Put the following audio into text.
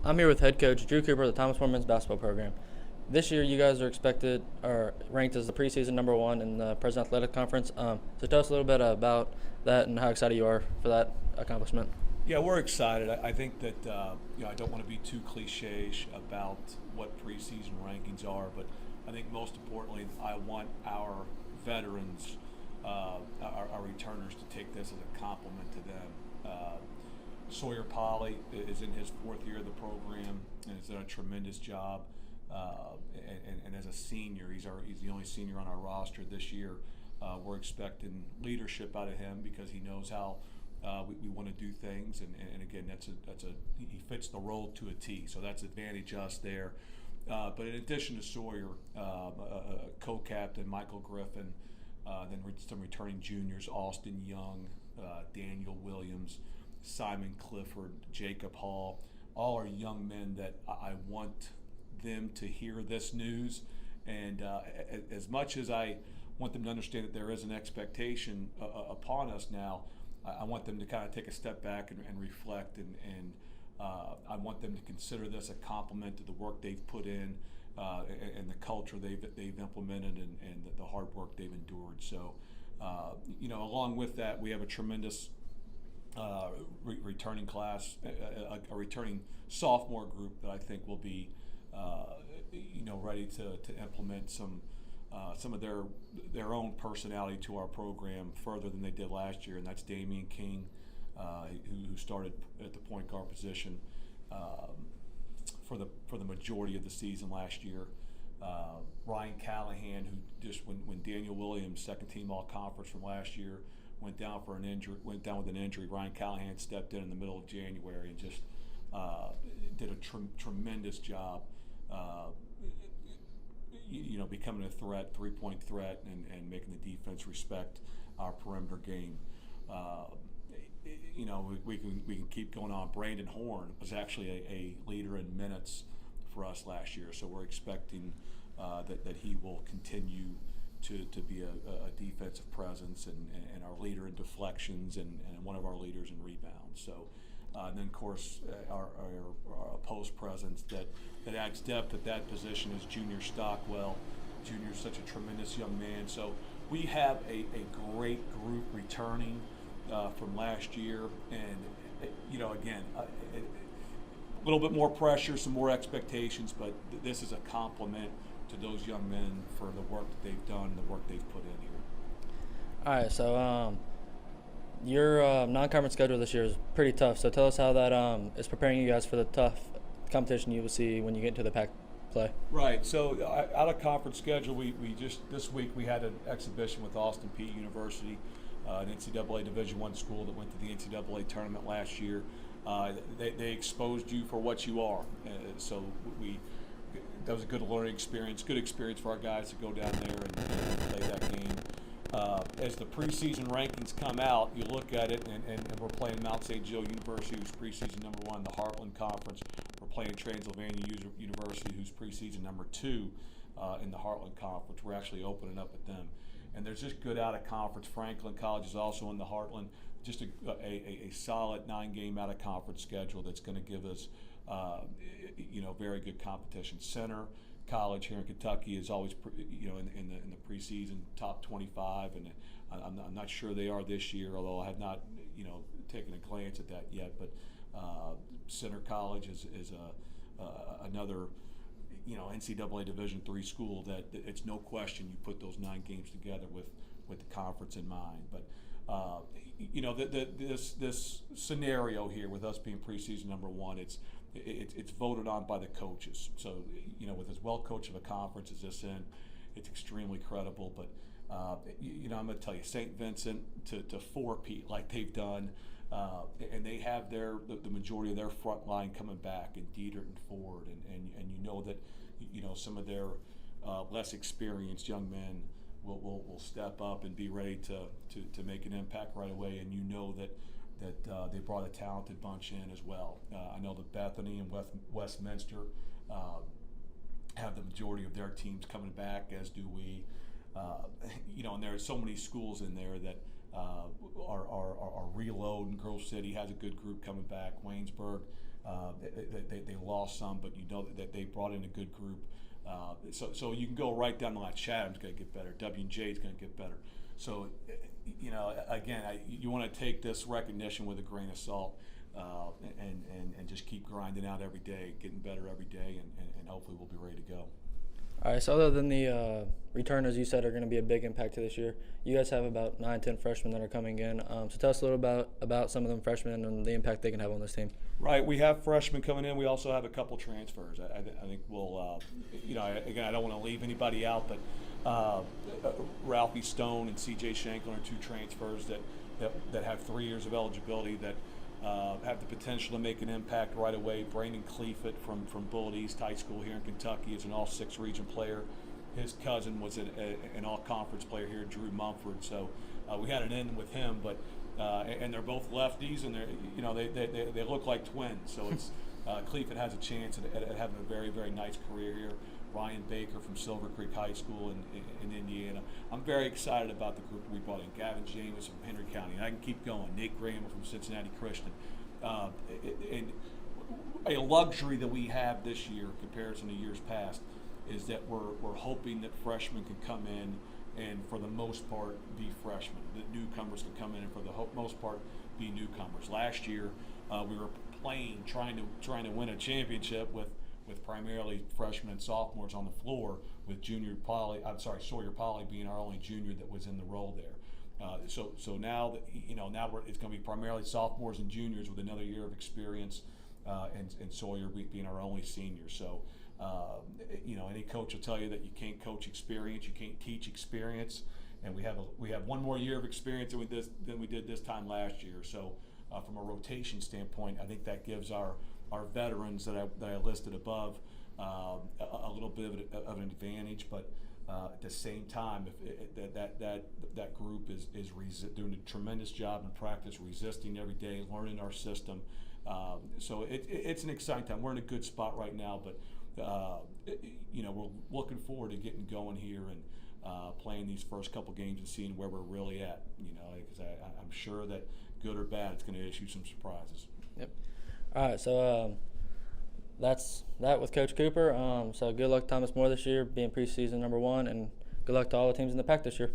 I'm here with head coach Drew Cooper of the Thomas More men's basketball program. This year, you guys are ranked as the preseason #1 in the President Athletic Conference. So tell us a little bit about that and how excited you are for that accomplishment. Yeah, we're excited. I think that I don't want to be too cliche about what preseason rankings are, but I think most importantly, I want our veterans, our returners, to take this as a compliment to them. Sawyer Polly is in his 4th year of the program and has done a tremendous job. And as a senior, he's the only senior on our roster this year. We're expecting leadership out of him because he knows how we want to do things, and again, he fits the role to a T. So that's advantage us there. But in addition to Sawyer, co-captain Michael Griffin, then some returning juniors: Austin Young, Daniel Williams, Simon Clifford, Jacob Hall. All are young men that I want them to hear this news, and as much as I want them to understand that there is an expectation upon us now, I want them to kind of take a step back and reflect, and I want them to consider this a compliment to the work they've put in and the culture they've implemented and the hard work they've endured. So, along with that, we have a tremendous returning class, a returning sophomore group that I think will be, ready to implement some of their own personality to our program further than they did last year, and that's Damian King, who started at the point guard position for the majority of the season last year. Ryan Callahan, who just when Daniel Williams, second team all conference from last year, went down with an injury. Ryan Callahan stepped in the middle of January and just did a tremendous job. Becoming a threat, 3-point threat, and making the defense respect our perimeter game. We can keep going on. Brandon Horn was actually a leader in minutes for us last year, so we're expecting that he will continue to be a defensive presence and our leader in deflections and one of our leaders in rebounds. So. And then, of course, our post presence that adds depth at that position is Junior Stockwell. Junior is such a tremendous young man. So we have a great group returning from last year. And, again, a little bit more pressure, some more expectations, but this is a compliment to those young men for the work that they've done and the work they've put in here. All right, so your non-conference schedule this year is pretty tough. So tell us how that is preparing you guys for the tough competition you will see when you get into the PAC play. Right. So out of conference schedule, we just this week we had an exhibition with Austin Peay University, an NCAA Division I school that went to the NCAA tournament last year. They exposed you for what you are. So that was a good learning experience. Good experience for our guys to go down there and play that game. As the preseason rankings come out, you look at it, and we're playing Mount St. Joe University, who's preseason #1 in the Heartland Conference. We're playing Transylvania University, who's preseason #2 in the Heartland Conference. We're actually opening up at them. And there's just good out-of-conference. Franklin College is also in the Heartland. Just a solid 9-game out-of-conference schedule that's going to give us, very good competition. Center College here in Kentucky is always, in the preseason top 25, and I'm not sure they are this year, although I have not, taken a glance at that yet. But Center College is another, NCAA Division III school that it's no question you put those 9 games together with the conference in mind. But this scenario here with us being preseason #1, it's voted on by the coaches. So, with as well coached of a conference as this in, it's extremely credible. But, I'm going to tell you, St. Vincent to 4-peat like they've done, and they have the majority of their front line coming back, and Dietert and Ford, and that, some of their less experienced young men will step up and be ready to make an impact right away, and that they brought a talented bunch in as well. I know that Bethany and Westminster have the majority of their teams coming back, as do we. And there are so many schools in there that are reloading. Grove City has a good group coming back. Waynesburg They lost some, but you know that they brought in a good group. So you can go right down the line. Chatham's going to get better. W&J is going to get better. So, again, you want to take this recognition with a grain of salt, and just keep grinding out every day, getting better every day, and hopefully we'll be ready to go. All right, so other than the returners you said are going to be a big impact to this year, you guys have about 9-10 freshmen that are coming in. So tell us a little about some of them freshmen and the impact they can have on this team. Right, we have freshmen coming in. We also have a couple transfers. I think we'll, again, I don't want to leave anybody out, but Ralphie Stone and C.J. Shanklin are two transfers that have 3 years of eligibility that have the potential to make an impact right away. Brandon Cleefit from Bullitt East High School here in Kentucky is an all-6 region player. His cousin was an all-conference player here, Drew Mumford. So we had an in with him, but and they're both lefties, and they look like twins. So it's Cleefit has a chance at having a very, very nice career here. Ryan Baker from Silver Creek High School in Indiana. I'm very excited about the group we brought in. Gavin James from Henry County. And I can keep going. Nate Graham from Cincinnati Christian. And a luxury that we have this year in comparison to years past is that we're hoping that freshmen can come in and for the most part be freshmen. That newcomers can come in and for the most part be newcomers. Last year we were trying to win a championship with primarily freshmen and sophomores on the floor, with Sawyer Poly being our only junior that was in the role there. So now that it's going to be primarily sophomores and juniors with another year of experience, and Sawyer being our only senior. So any coach will tell you that you can't coach experience, you can't teach experience, and we have one more year of experience than we did this time last year. So from a rotation standpoint, I think that gives our veterans that I listed above a little bit of an advantage, but at the same time, if that group is doing a tremendous job in practice, resisting every day, learning our system. So it's an exciting time. We're in a good spot right now, but we're looking forward to getting going here and playing these first couple games and seeing where we're really at. Because I'm sure that good or bad, it's going to issue some surprises. Yep. All right, so that's that with Coach Cooper. So good luck, Thomas More, this year, being preseason number 1, and good luck to all the teams in the PAC this year.